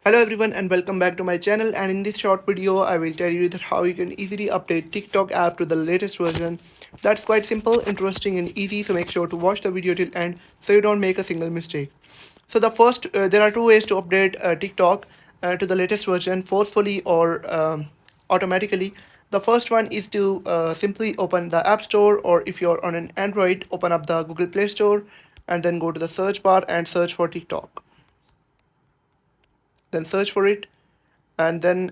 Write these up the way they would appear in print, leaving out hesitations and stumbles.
Hello everyone and welcome back to my channel, and in this short video I will tell you that how you can easily update TikTok app to the latest version. That's quite simple, interesting and easy, so make sure to watch the video till end so you don't make a single mistake. So there are two ways to update TikTok to the latest version, forcefully or automatically. The first one is to simply open the App Store, or if you're on an Android, open up the Google Play Store and then go to the search bar and search for TikTok. Then search for it and then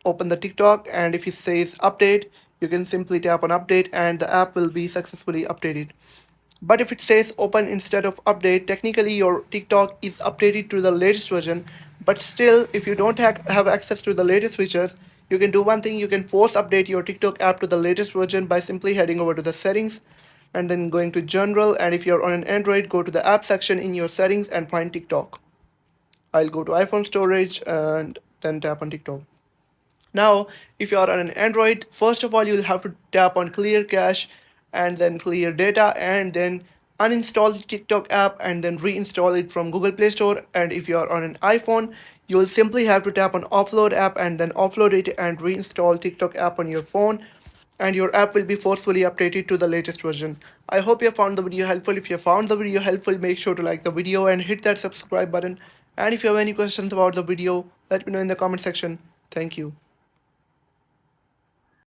open the TikTok, and if it says update, you can simply tap on update and the app will be successfully updated. But if it says open instead of update, technically your TikTok is updated to the latest version, but still if you don't have access to the latest features, you can do one thing: you can force update your TikTok app to the latest version by simply heading over to the settings and then going to general, and if you're on an Android, go to the app section in your settings and find TikTok. I'll go to iPhone storage and then tap on TikTok. Now, if you are on an Android, first of all, you'll have to tap on clear cache and then clear data and then uninstall the TikTok app and then reinstall it from Google Play Store. And if you are on an iPhone, you'll simply have to tap on offload app and then offload it and reinstall TikTok app on your phone, and your app will be forcefully updated to the latest version. I hope you found the video helpful. If you found the video helpful, make sure to like the video and hit that subscribe button. And if you have any questions about the video, let me know in the comment section. Thank you.